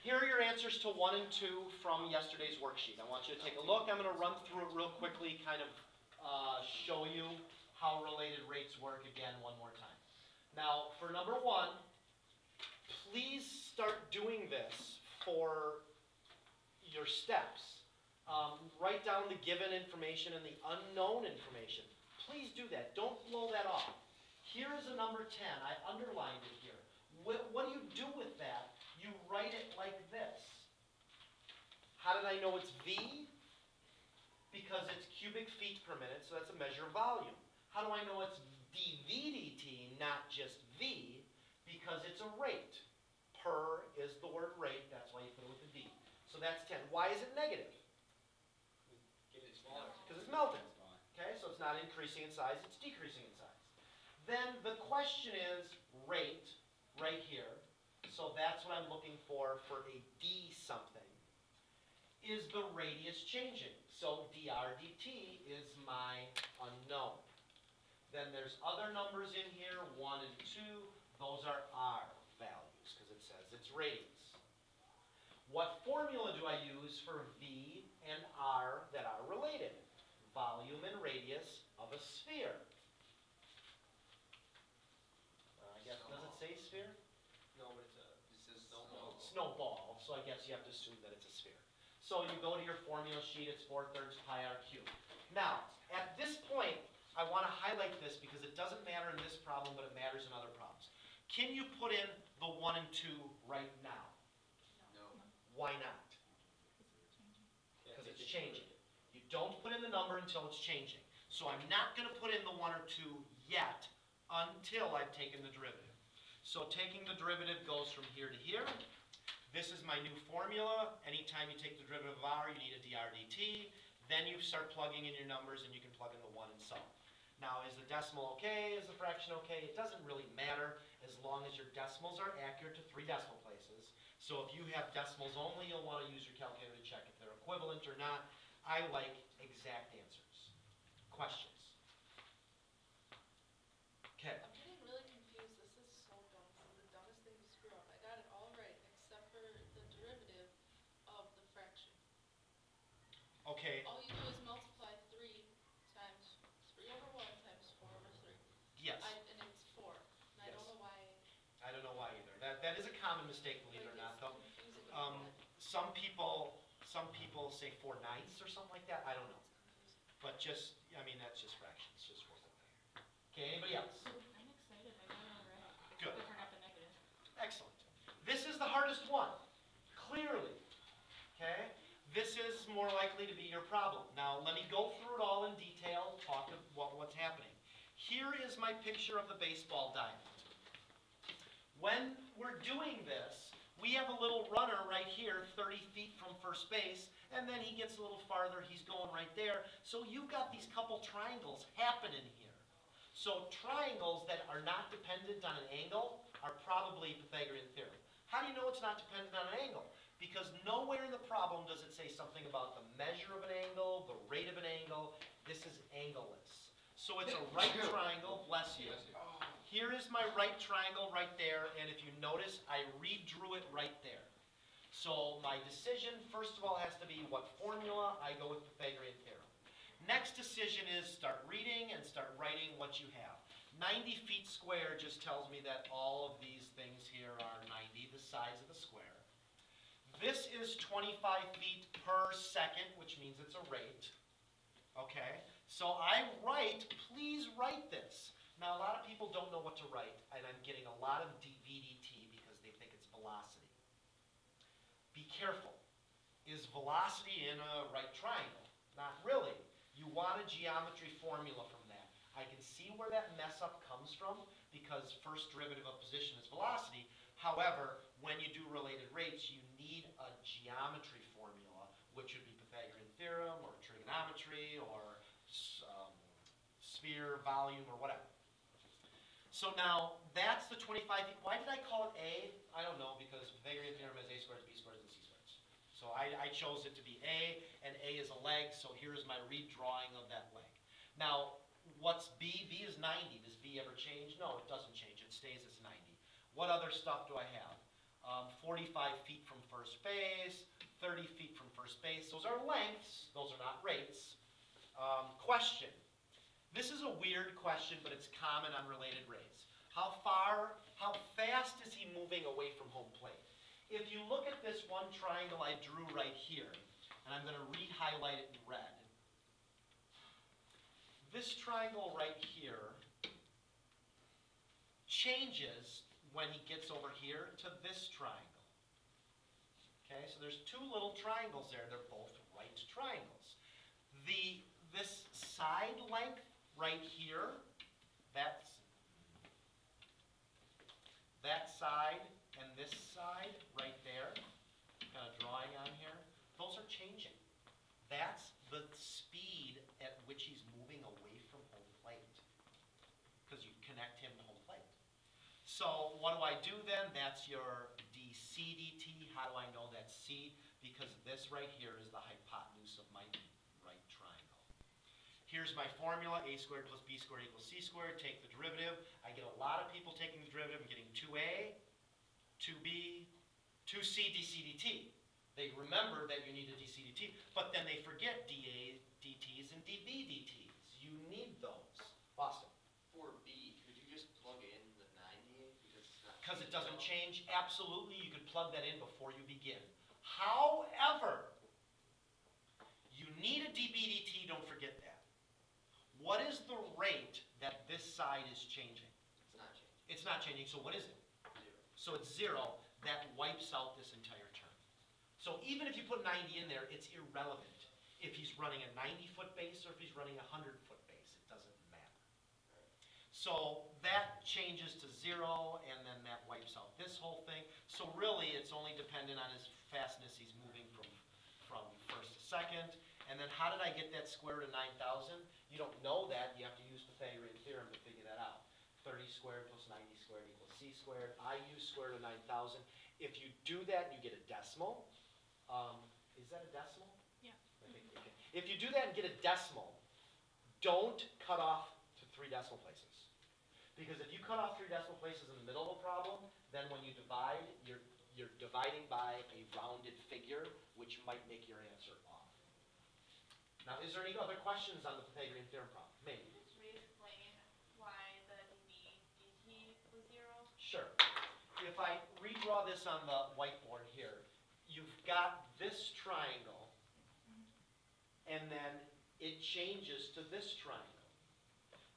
Here are your answers to 1 and 2 from yesterday's worksheet. I want you to take a look. I'm going to run through it real quickly, kind of show you how related rates work again one more time. Now, for number 1, please start doing this for your steps. Write down the given information and the unknown information. Please do that. Don't blow that off. Here is a number 10. I underlined it here. What do you do with that? You write it like this. How did I know it's V? Because it's cubic feet per minute, so that's a measure of volume. How do I know it's dV dt, not just V? Because it's a rate. Per is the word rate, that's why you put it with a D. So that's 10. Why is it negative? Because it's smaller. Because it's melting. Okay, so it's not increasing in size, it's decreasing in size. Then the question is rate, right here. So that's what I'm looking for a d something. Is the radius changing? So dr dt is my unknown. Then there's other numbers in here, 1 and 2. Those are r values because it says it's radius. What formula do I use for v and r that are related? Volume and radius of a sphere. I guess, does it say sphere? No, but it says snowball. Snowball, so I guess you have to assume that it's a sphere. So you go to your formula sheet, it's 4/3 pi r cubed. Now, at this point, I want to highlight this because it doesn't matter in this problem, but it matters in other problems. Can you put in the 1 and 2 right now? No. Why not? Because it's changing. You don't put in the number until it's changing. So I'm not going to put in the 1 or 2 yet until I've taken the derivative. So taking the derivative goes from here to here. This is my new formula. Anytime you take the derivative of r, you need a dr dt. Then you start plugging in your numbers and you can plug in the 1 and so on. Now, is the decimal okay? Is the fraction okay? It doesn't really matter as long as your decimals are accurate to 3 decimal places. So if you have decimals only, you'll want to use your calculator to check if they're equivalent or not. I like exact answers. Questions? Okay. I'm getting really confused. This is so dumb. This is the dumbest thing to screw up. I got it all right except for the derivative of the fraction. Okay. All you do is multiply 3 times 3 over 1 times 4 over 3. Yes. And it's 4. And I Yes. don't know why. I don't know why either. That is a common mistake, believe it or not, though. Confusing Some people say 4/9 or something like that. I don't know. But just, I mean, that's just fractions. Just work with that. Okay, anybody else? I'm excited. I got it all right. Good. I forgot the negative. Excellent. This is the hardest one, clearly. Okay? This is more likely to be your problem. Now, let me go through it all in detail, talk about what's happening. Here is my picture of the baseball diamond. When we're doing this, we have a little runner right here, 30 feet from first base, and then he gets a little farther, he's going right there. So you've got these couple triangles happening here. So triangles that are not dependent on an angle are probably Pythagorean theorem. How do you know it's not dependent on an angle? Because nowhere in the problem does it say something about the measure of an angle, the rate of an angle. This is angleless. So it's a right triangle, bless you. Here is my right triangle right there, and if you notice, I redrew it right there. So my decision, first of all, has to be what formula. I go with Pythagorean theorem. Next decision is start reading and start writing what you have. 90 feet squared just tells me that all of these things here are 90, the size of the square. This is 25 feet per second, which means it's a rate. Okay, so I write, please write this. Now, a lot of people don't know what to write, and I'm getting a lot of dV dt because they think it's velocity. Be careful. Is velocity in a right triangle? Not really. You want a geometry formula from that. I can see where that mess up comes from because first derivative of position is velocity. However, when you do related rates, you need a geometry formula, which would be Pythagorean theorem or trigonometry or sphere, volume, or whatever. So now, that's the 25 feet. Why did I call it A? I don't know, because Pythagorean theorem has A squared, B squared, and C squared. So I chose it to be A, and A is a leg, so here's my redrawing of that leg. Now, what's B? B is 90. Does B ever change? No, it doesn't change. It stays as 90. What other stuff do I have? 45 feet from first base, 30 feet from first base. Those are lengths, those are not rates. Question. This is a weird question, but it's common on related rates. How fast is he moving away from home plate? If you look at this one triangle I drew right here, and I'm going to re-highlight it in red. This triangle right here changes when he gets over here to this triangle. Okay, so there's two little triangles there. They're both right triangles. This side length right here, that side and this side right there, kind of drawing on here, those are changing. That's the speed at which he's moving away from home plate, because you connect him to home plate. So what do I do then? That's your dc dt. How do I know that's c? Because this right here is the hypotenuse of my right triangle. Here's my formula, a squared plus b squared equals c squared. Take the derivative. I get a lot of people taking the derivative and getting 2a, 2b, 2c dc dt. They remember that you need a dc dt, but then they forget dA dt's and dB dt's. You need those. Boston. For B, could you just plug in the 90 because it's not. Because it doesn't change? Absolutely, you could plug that in before you begin. However, you need a dB dt, don't forget that. What is the rate that this side is changing? It's not changing. It's not changing, so what is it? 0. So it's 0. That wipes out this entire term. So even if you put 90 in there, it's irrelevant. If he's running a 90-foot base or if he's running a 100-foot base, it doesn't matter. So that changes to 0, and then that wipes out this whole thing. So really, it's only dependent on his fastness. He's moving from first to second. And then how did I get that square root of 9,000? You don't know that. You have to use Pythagorean theorem to figure that out. 30 squared plus 90 squared equals c squared. I use square root of 9,000. If you do that and you get a decimal, is that a decimal? Yeah. I think, okay. If you do that and get a decimal, don't cut off to 3 decimal places. Because if you cut off 3 decimal places in the middle of a problem, then when you divide, you're dividing by a rounded figure, which might make your answer off. Now, is there any other questions on the Pythagorean theorem problem? Maybe. Can you just re-explain why the dB dt was 0? Sure. If I redraw this on the whiteboard here, you've got this triangle, and then it changes to this triangle.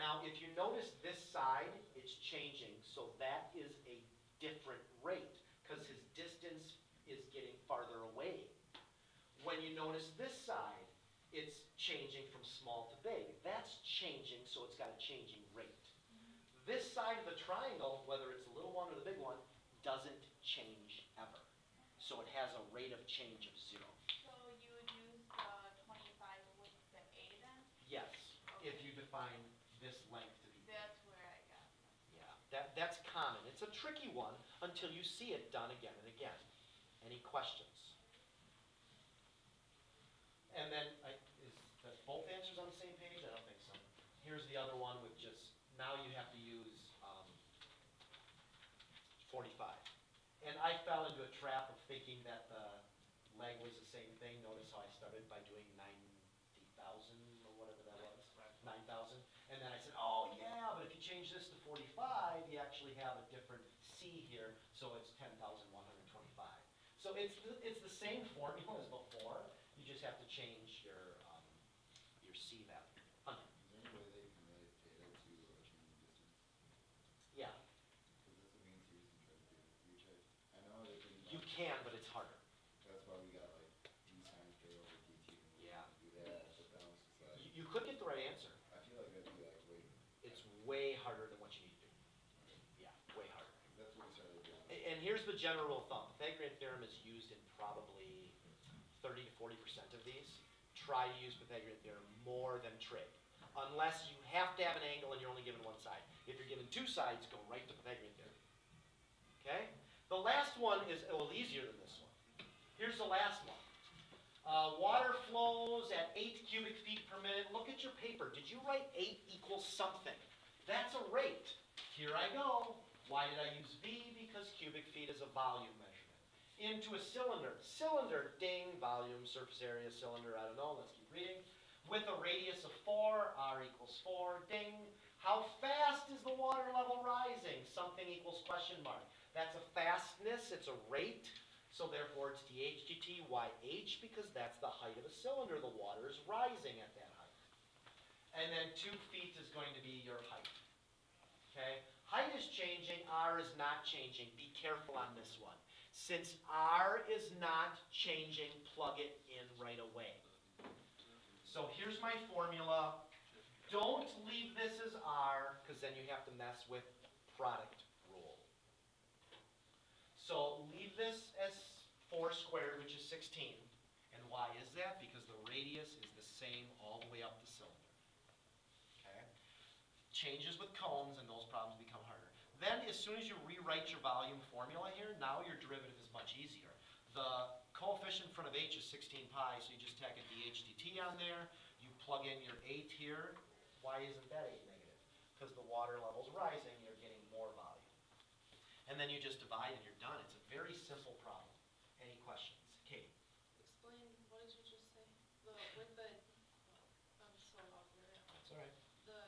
Now, if you notice this side, it's changing, so that is a different rate, because his distance is getting farther away. When you notice this side, it's changing from small to big. That's changing, so it's got a changing rate. This side of the triangle, whether it's the little one or the big one, doesn't change ever. So it has a rate of change of 0. So you would use the 25 with the a then? Yes, if you define this length to be. That's where I got it. Yeah, that's common. It's a tricky one until you see it done again and again. Any questions? And then, is that both answers on the same page? I don't think so. Here's the other one with just, now you have to use 45. And I fell into a trap of thinking that the leg was the same thing. Notice how I started by doing 90,000 or whatever that was, 9,000. And then I said, oh yeah, but if you change this to 45, you actually have a different C here, so it's 10,125. So it's the same formula as before. You just have to change your C value. Hunter. Is there any way they can relate data to a change in distance? Yeah, Because that's the main series I'm trying to do, which I know they've been. you can, but it's harder. That's why we got like d times k over dt. And we Yeah. do that, but then I was just like, You could get the right answer. I feel like that'd be like way. It's way harder than what you need to do. Okay. Yeah, way harder. That's what we started doing. And here's the general rule of thumb. Pythagorean theorem is used in probably 30 to 40% of these. Try to use Pythagorean theorem more than trig. Unless you have to have an angle and you're only given one side. If you're given 2 sides, go right to Pythagorean theorem. Okay? The last one is a little easier than this one. Here's the last one. Water flows at 8 cubic feet per minute. Look at your paper. Did you write 8 equals something? That's a rate. Here I go. Why did I use V? Because cubic feet is a volume measure. into a cylinder. Cylinder, ding, volume, surface area, cylinder, I don't know, let's keep reading. With a radius of 4, r equals 4, ding. How fast is the water level rising? Something equals question mark. That's a fastness, it's a rate, so therefore it's dH dt yh, because that's the height of a cylinder. The water is rising at that height. And then 2 feet is going to be your height. Okay? Height is changing, r is not changing. Be careful on this one. Since r is not changing, plug it in right away. So here's my formula. Don't leave this as r, because then you have to mess with product rule. So leave this as 4 squared, which is 16. And why is that? Because the radius is the same all the way up the cylinder. Okay? Changes with cones, and those problems become harder. Then, as soon as you rewrite your volume formula here, now your derivative is much easier. The coefficient in front of h is 16 pi, so you just tack a dH dt on there. You plug in your 8 here. Why isn't that 8 negative? Because the water level's rising, you're getting more volume. And then you just divide and you're done. It's a very simple problem. Any questions? Katie? Explain, what did you just say? With the, I'm so awkward. That's all right. The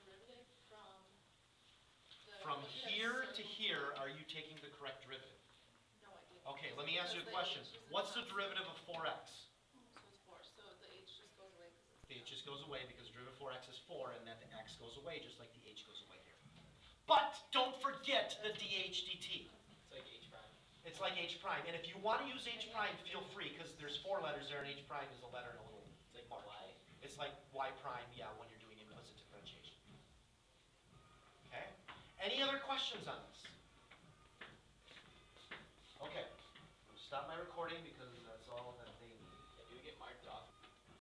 derivative from the. From what you had here to circled. here, are you taking the correct derivative? No, I didn't. Okay, let me ask you a Because the question. H is in What's the constant. derivative of 4x? So it's 4, so the H just goes away because it's. The h just goes away because derivative of 4x is 4, and that the x goes away just like the h goes away here. But don't forget the dH dt. It's like H prime. It's like h prime. And if you want to use h prime, feel free, because there's 4 letters there, and h prime is a letter and a little. It's like Y. It's like y prime, yeah, when you're doing implicit differentiation. Okay? Any other questions on this? Okay. Stop my recording because that's